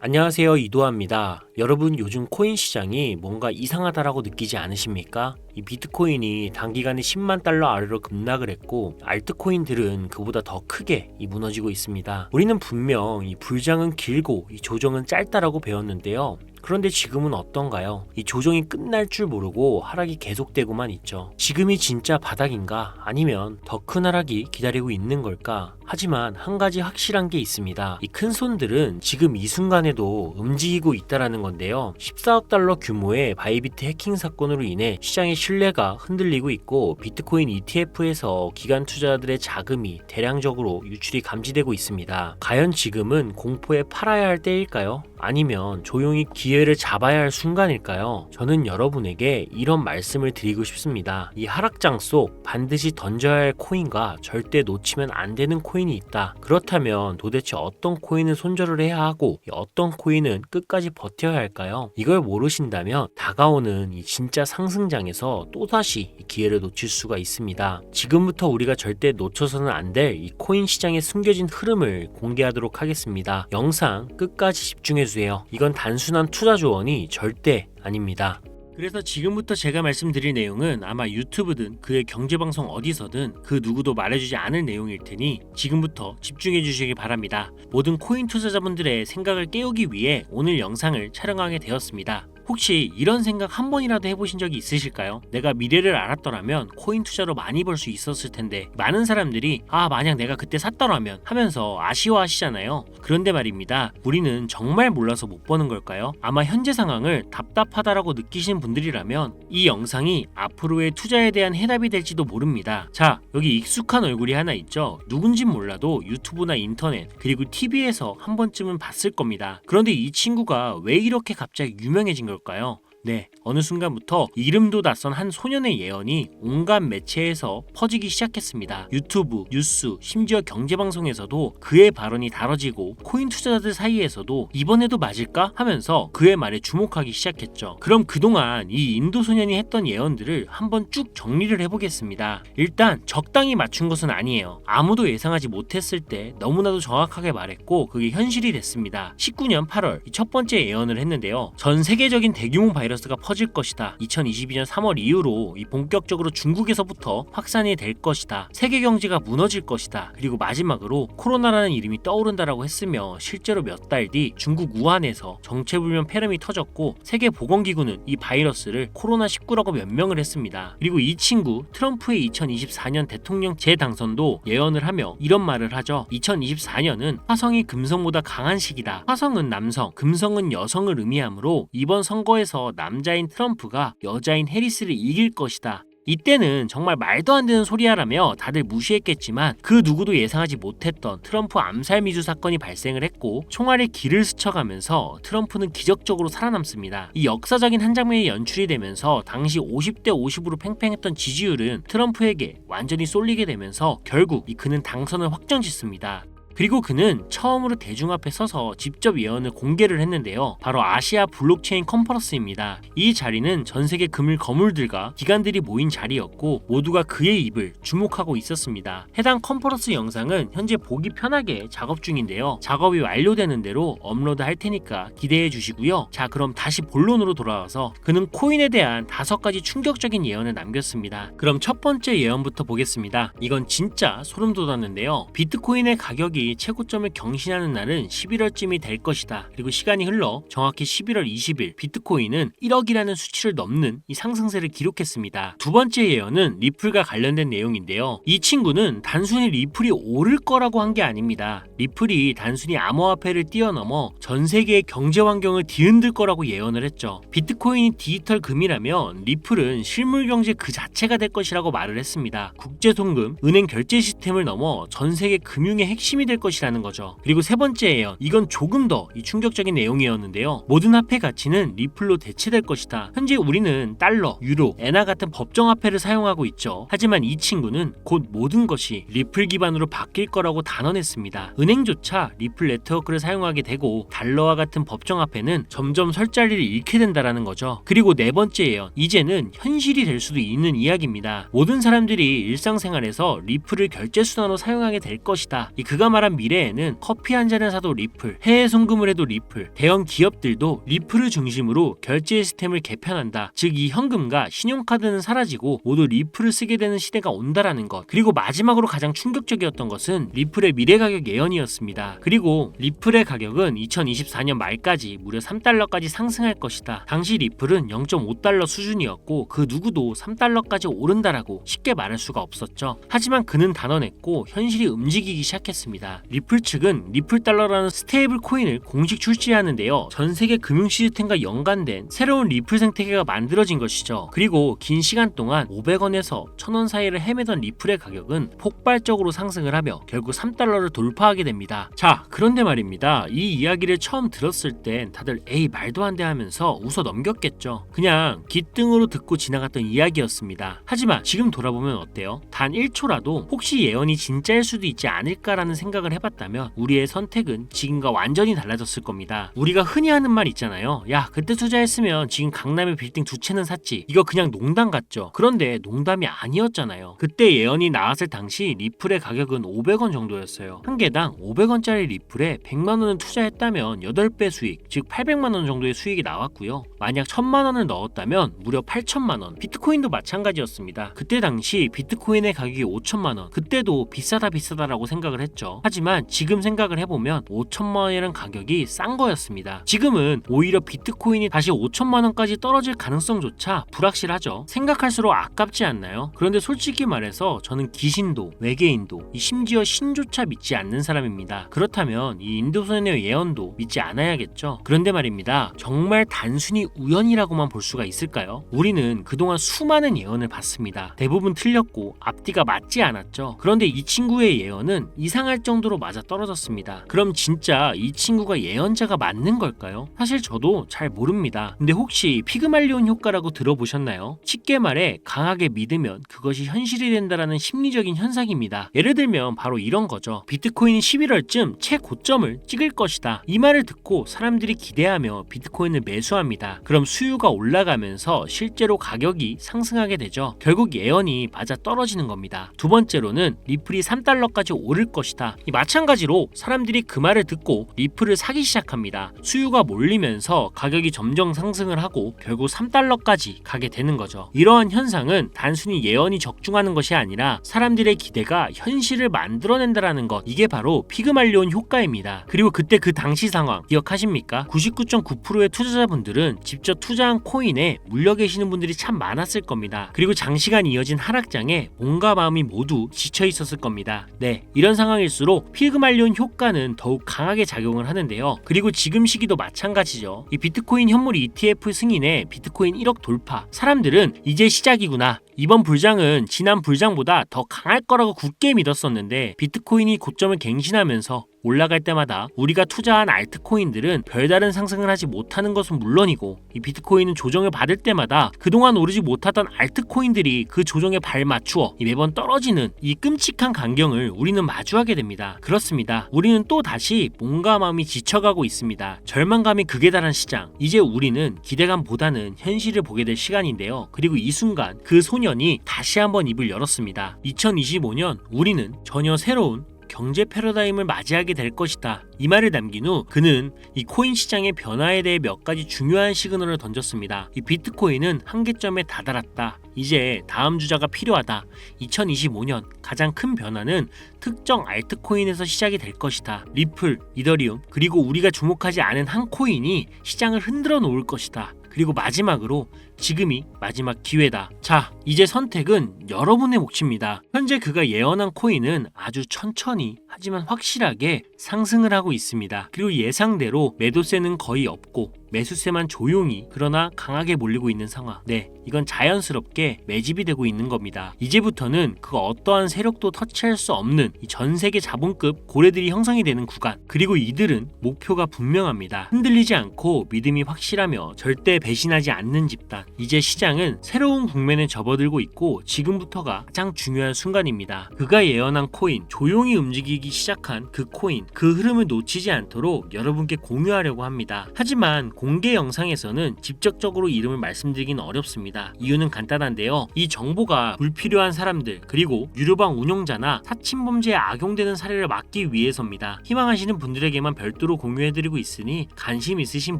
안녕하세요, 이도하입니다. 여러분, 요즘 코인 시장이 뭔가 이상하다라고 느끼지 않으십니까? 이 비트코인이 단기간에 10만 달러 아래로 급락을 했고 알트코인들은 그보다 더 크게 무너지고 있습니다. 우리는 분명 이 불장은 길고 이 조정은 짧다라고 배웠는데요. 그런데 지금은 어떤가요? 이 조정이 끝날 줄 모르고 하락이 계속되고만 있죠. 지금이 진짜 바닥인가? 아니면 더 큰 하락이 기다리고 있는 걸까? 하지만 한 가지 확실한 게 있습니다. 이 큰 손들은 지금 이 순간에도 움직이고 있다라는 건데요. 14억 달러 규모의 바이비트 해킹 사건으로 인해 시장의 신뢰가 흔들리고 있고 비트코인 ETF에서 기관 투자자들의 자금이 대량적으로 유출이 감지되고 있습니다. 과연 지금은 공포에 팔아야 할 때일까요? 아니면 조용히 기회를 잡아야 할 순간일까요? 저는 여러분에게 이런 말씀을 드리고 싶습니다. 이 하락장 속 반드시 던져야 할 코인과 절대 놓치면 안 되는 코인이 있다. 그렇다면 도대체 어떤 코인을 손절을 해야 하고 어떤 코인은 끝까지 버텨야 할까요? 이걸 모르신다면 다가오는 이 진짜 상승장에서 또다시 이 기회를 놓칠 수가 있습니다. 지금부터 우리가 절대 놓쳐서는 안 될 이 코인 시장의 숨겨진 흐름을 공개하도록 하겠습니다. 영상 끝까지 집중해주세요. 이건 단순한 투자 조언이 절대 아닙니다. 그래서 지금부터 제가 말씀드릴 내용은 아마 유튜브든 그의 경제방송 어디서든 그 누구도 말해주지 않을 내용일 테니 지금부터 집중해 주시기 바랍니다. 모든 코인 투자자분들의 생각을 깨우기 위해 오늘 영상을 촬영하게 되었습니다. 혹시 이런 생각 한 번이라도 해보신 적이 있으실까요? 내가 미래를 알았더라면 코인 투자로 많이 벌 수 있었을 텐데 많은 사람들이 만약 내가 그때 샀더라면 하면서 아쉬워하시잖아요. 그런데 말입니다. 우리는 정말 몰라서 못 버는 걸까요? 아마 현재 상황을 답답하다라고 느끼시는 분들이라면 이 영상이 앞으로의 투자에 대한 해답이 될지도 모릅니다. 자, 여기 익숙한 얼굴이 하나 있죠? 누군진 몰라도 유튜브나 인터넷 그리고 TV에서 한 번쯤은 봤을 겁니다. 그런데 이 친구가 왜 이렇게 갑자기 유명해진 걸까요? 네, 어느 순간부터 이름도 낯선 한 소년의 예언이 온갖 매체에서 퍼지기 시작했습니다. 유튜브, 뉴스, 심지어 경제방송에서도 그의 발언이 다뤄지고 코인 투자자들 사이에서도 이번에도 맞을까? 하면서 그의 말에 주목하기 시작했죠. 그럼 그동안 이 인도 소년이 했던 예언들을 한번 쭉 정리를 해보겠습니다. 일단 적당히 맞춘 것은 아니에요. 아무도 예상하지 못했을 때 너무나도 정확하게 말했고 그게 현실이 됐습니다. 19년 8월 첫 번째 예언을 했는데요. 전 세계적인 대규모 바이러스가 퍼질 것이다. 2022년 3월 이후로 본격적으로 중국에서부터 확산이 될 것이다. 세계 경제가 무너질 것이다. 그리고 마지막으로 코로나라는 이름이 떠오른다라고 했으며 실제로 몇 달 뒤 중국 우한에서 정체불명 폐렴이 터졌고 세계보건기구는 이 바이러스를 코로나19라고 명명을 했습니다. 그리고 이 친구 트럼프의 2024년 대통령 재당선도 예언을 하며 이런 말을 하죠. 2024년은 화성이 금성보다 강한 시기다. 화성은 남성, 금성은 여성을 의미하므로 이번 선거에서 남자인 트럼프가 여자인 해리스를 이길 것이다. 이때는 정말 말도 안 되는 소리야라며 다들 무시했겠지만 그 누구도 예상하지 못했던 트럼프 암살 미수 사건이 발생을 했고 총알의 길을 스쳐가면서 트럼프는 기적적으로 살아남습니다. 이 역사적인 한 장면이 연출이 되면서 당시 50대 50으로 팽팽했던 지지율은 트럼프에게 완전히 쏠리게 되면서 결국 그는 당선을 확정짓습니다. 그리고 그는 처음으로 대중 앞에 서서 직접 예언을 공개를 했는데요. 바로 아시아 블록체인 컨퍼런스입니다. 이 자리는 전 세계 금일 거물들과 기관들이 모인 자리였고 모두가 그의 입을 주목하고 있었습니다. 해당 컨퍼런스 영상은 현재 보기 편하게 작업 중인데요. 작업이 완료되는 대로 업로드 할 테니까 기대해 주시고요. 자, 그럼 다시 본론으로 돌아와서 그는 코인에 대한 5가지 충격적인 예언을 남겼습니다. 그럼 첫 번째 예언부터 보겠습니다. 이건 진짜 소름 돋았는데요. 비트코인의 가격이 최고점을 경신하는 날은 11월쯤이 될 것이다. 그리고 시간이 흘러 정확히 11월 20일 비트코인은 1억이라는 수치를 넘는 이 상승세를 기록했습니다. 두 번째 예언은 리플과 관련된 내용인데요. 이 친구는 단순히 리플이 오를 거라고 한 게 아닙니다. 리플이 단순히 암호화폐를 뛰어넘어 전 세계의 경제 환경을 뒤흔들 거라고 예언을 했죠. 비트코인이 디지털 금이라면 리플은 실물 경제 그 자체가 될 것이라고 말을 했습니다. 국제 송금, 은행 결제 시스템을 넘어 전 세계 금융의 핵심이 될 것이라는 거죠. 그리고 세 번째 예언, 이건 조금 더 충격적인 내용이었는데요. 모든 화폐 가치는 리플로 대체될 것이다. 현재 우리는 달러, 유로, 엔화 같은 법정화폐를 사용하고 있죠. 하지만 이 친구는 곧 모든 것이 리플 기반으로 바뀔 거라고 단언했습니다. 은행조차 리플 네트워크를 사용하게 되고 달러와 같은 법정화폐는 점점 설 자리를 잃게 된다라는 거죠. 그리고 네 번째 예언, 이제는 현실이 될 수도 있는 이야기입니다. 모든 사람들이 일상생활에서 리플을 결제수단으로 사용하게 될 것이다. 그가 말한 미래에는 커피 한 잔을 사도 리플, 해외 송금을 해도 리플, 대형 기업들도 리플을 중심으로 결제 시스템을 개편한다. 즉 이 현금과 신용카드는 사라지고 모두 리플을 쓰게 되는 시대가 온다라는 것. 그리고 마지막으로 가장 충격적이었던 것은 리플의 미래 가격 예언이었습니다. 그리고 리플의 가격은 2024년 말까지 무려 3달러까지 상승할 것이다. 당시 리플은 0.5달러 수준이었고 그 누구도 3달러까지 오른다라고 쉽게 말할 수가 없었죠. 하지만 그는 단언했고 현실이 움직이기 시작했습니다. 리플 측은 리플 달러라는 스테이블 코인을 공식 출시하는데요. 전 세계 금융 시스템과 연관된 새로운 리플 생태계가 만들어진 것이죠. 그리고 긴 시간 동안 500원에서 1000원 사이를 헤매던 리플의 가격은 폭발적으로 상승을 하며 결국 3달러를 돌파하게 됩니다. 자, 그런데 말입니다. 이 이야기를 처음 들었을 땐 다들 에이 말도 안 돼 하면서 웃어 넘겼겠죠. 그냥 귓등으로 듣고 지나갔던 이야기였습니다. 하지만 지금 돌아보면 어때요? 단 1초라도 혹시 예언이 진짜일 수도 있지 않을까라는 생각을 해봤다면 우리의 선택은 지금과 완전히 달라졌을 겁니다. 우리가 흔히 하는 말 있잖아요. 야, 그때 투자했으면 지금 강남에 빌딩 2채는 샀지. 이거 그냥 농담 같죠? 그런데 농담이 아니었잖아요. 그때 예언이 나왔을 당시 리플의 가격은 500원 정도였어요. 한 개당 500원짜리 리플에 100만원을 투자했다면 8배 수익, 즉 800만원 정도의 수익이 나왔고요. 만약 1000만원을 넣었다면 무려 8천만원. 비트코인도 마찬가지였습니다. 그때 당시 비트코인의 가격이 5천만원. 그때도 비싸다라고 생각을 했죠. 하지만 지금 생각을 해보면 5천만원이라는 가격이 싼 거였습니다. 지금은 오히려 비트코인이 다시 5천만원까지 떨어질 가능성조차 불확실하죠. 생각할수록 아깝지 않나요? 그런데 솔직히 말해서 저는 귀신도 외계인도 심지어 신조차 믿지 않는 사람입니다. 그렇다면 이 인도선의 예언도 믿지 않아야겠죠. 그런데 말입니다. 정말 단순히 우연이라고만 볼 수가 있을까요? 우리는 그동안 수많은 예언을 봤습니다. 대부분 틀렸고 앞뒤가 맞지 않았죠. 그런데 이 친구의 예언은 이상할 정도로 맞아 떨어졌습니다. 그럼 진짜 이 친구가 예언자가 맞는 걸까요? 사실 저도 잘 모릅니다. 근데 혹시 피그말리온 효과라고 들어보셨나요? 쉽게 말해 강하게 믿으면 그것이 현실이 된다라는 심리적인 현상입니다. 예를 들면 바로 이런 거죠. 비트코인이 11월쯤 최고점을 찍을 것이다. 이 말을 듣고 사람들이 기대하며 비트코인을 매수합니다. 그럼 수요가 올라가면서 실제로 가격이 상승하게 되죠. 결국 예언이 맞아 떨어지는 겁니다. 두 번째로는 리플이 3달러까지 오를 것이다. 마찬가지로 사람들이 그 말을 듣고 리플을 사기 시작합니다. 수요가 몰리면서 가격이 점점 상승을 하고 결국 3달러까지 가게 되는 거죠. 이러한 현상은 단순히 예언이 적중하는 것이 아니라 사람들의 기대가 현실을 만들어낸다라는 것. 이게 바로 피그말리온 효과입니다. 그리고 그때 그 당시 상황 기억하십니까? 99.9%의 투자자분들은 직접 투자한 코인에 물려 계시는 분들이 참 많았을 겁니다. 그리고 장시간 이어진 하락장에 몸과 마음이 모두 지쳐 있었을 겁니다. 네, 이런 상황일수록 피그말리온 효과는 더욱 강하게 작용을 하는데요. 그리고 지금 시기도 마찬가지죠. 이 비트코인 현물 ETF 승인에 비트코인 1억 돌파. 사람들은 이제 시작이구나. 이번 불장은 지난 불장보다 더 강할 거라고 굳게 믿었었는데 비트코인이 고점을 갱신하면서 올라갈 때마다 우리가 투자한 알트코인들은 별다른 상승을 하지 못하는 것은 물론이고 이 비트코인은 조정을 받을 때마다 그동안 오르지 못하던 알트코인들이 그 조정에 발맞추어 매번 떨어지는 이 끔찍한 광경을 우리는 마주하게 됩니다. 그렇습니다. 우리는 또 다시 몸과 마음이 지쳐가고 있습니다. 절망감이 극에 달한 시장. 이제 우리는 기대감보다는 현실을 보게 될 시간인데요. 그리고 이 순간 그 소년이 다시 한번 입을 열었습니다. 2025년 우리는 전혀 새로운 경제 패러다임을 맞이하게 될 것이다. 이 말을 남긴 후 그는 이 코인 시장의 변화에 대해 몇 가지 중요한 시그널을 던졌습니다. 이 비트코인은 한계점에 다다랐다. 이제 다음 주자가 필요하다. 2025년 가장 큰 변화는 특정 알트코인에서 시작이 될 것이다. 리플, 이더리움, 그리고 우리가 주목하지 않은 한 코인이 시장을 흔들어 놓을 것이다. 그리고 마지막으로 지금이 마지막 기회다. 자, 이제 선택은 여러분의 몫입니다. 현재 그가 예언한 코인은 아주 천천히 하지만 확실하게 상승을 하고 있습니다. 그리고 예상대로 매도세는 거의 없고 매수세만 조용히 그러나 강하게 몰리고 있는 상황. 네, 이건 자연스럽게 매집이 되고 있는 겁니다. 이제부터는 그 어떠한 세력도 터치할 수 없는 이 전 세계 자본급 고래들이 형성이 되는 구간. 그리고 이들은 목표가 분명합니다. 흔들리지 않고 믿음이 확실하며 절대 배신하지 않는 집단. 이제 시장은 새로운 국면에 접어들고 있고 지금부터가 가장 중요한 순간입니다. 그가 예언한 코인, 조용히 움직이기 시작한 그 코인, 그 흐름을 놓치지 않도록 여러분께 공유하려고 합니다. 하지만 공개 영상에서는 직접적으로 이름을 말씀드리긴 어렵습니다. 이유는 간단한데요. 이 정보가 불필요한 사람들 그리고 유료방 운용자나 사칭범죄에 악용되는 사례를 막기 위해서입니다. 희망하시는 분들에게만 별도로 공유해드리고 있으니 관심 있으신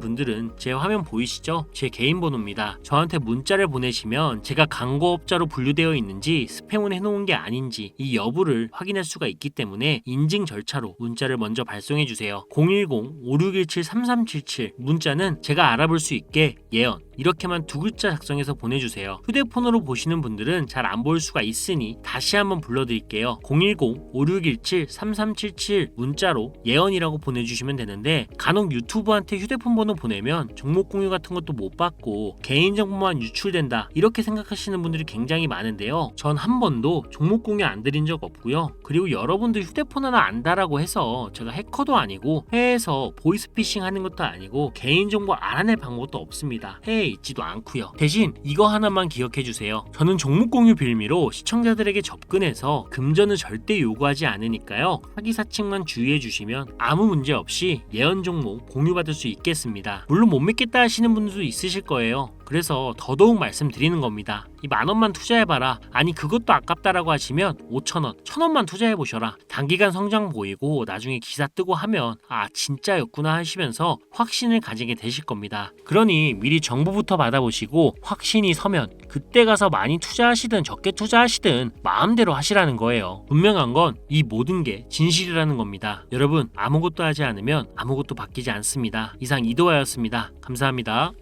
분들은 제 화면 보이시죠? 제 개인 번호입니다. 저한테 문자를 보내시면 제가 광고업자로 분류되어 있는지 스팸을 해놓은 게 아닌지 이 여부를 확인할 수가 있기 때문에 인증 절차로 문자를 먼저 발송해주세요. 010-5617-3377 문자는 제가 알아볼 수 있게 예언 이렇게만 두 글자 작성해서 보내주세요. 휴대폰으로 보시는 분들은 잘 안 볼 수가 있으니 다시 한번 불러드릴게요. 010-5617-3377 문자로 예언이라고 보내주시면 되는데 간혹 유튜브한테 휴대폰 번호 보내면 종목 공유 같은 것도 못 받고 개인정보만 유출된다 이렇게 생각하시는 분들이 굉장히 많은데요. 전 한 번도 종목 공유 안 드린 적 없고요. 그리고 여러분들 휴대폰 하나 안다라고 해서 제가 해커도 아니고 해외에서 보이스피싱 하는 것도 아니고 개인정보 알아낼 방법도 없습니다. 해외에 있지도 않고요. 대신 이거 하나만 기억해 주세요. 저는 종목 공유 빌미로 시청자들에게 접근해서 금전을 절대 요구하지 않으니까요. 사기 사칭만 주의해 주시면 아무 문제 없이 예언 종목 공유받을 수 있겠습니다. 물론 못 믿겠다 하시는 분들도 있으실 거예요. 그래서 더더욱 말씀드리는 겁니다. 이 10,000원만 투자해봐라. 아니 그것도 아깝다라고 하시면 5,000원, 1,000원만 투자해보셔라. 단기간 성장 보이고 나중에 기사 뜨고 하면 아 진짜였구나 하시면서 확신을 가지게 되실 겁니다. 그러니 미리 정보부터 받아보시고 확신이 서면 그때 가서 많이 투자하시든 적게 투자하시든 마음대로 하시라는 거예요. 분명한 건 이 모든 게 진실이라는 겁니다. 여러분 아무것도 하지 않으면 아무것도 바뀌지 않습니다. 이상 이도하였습니다. 감사합니다.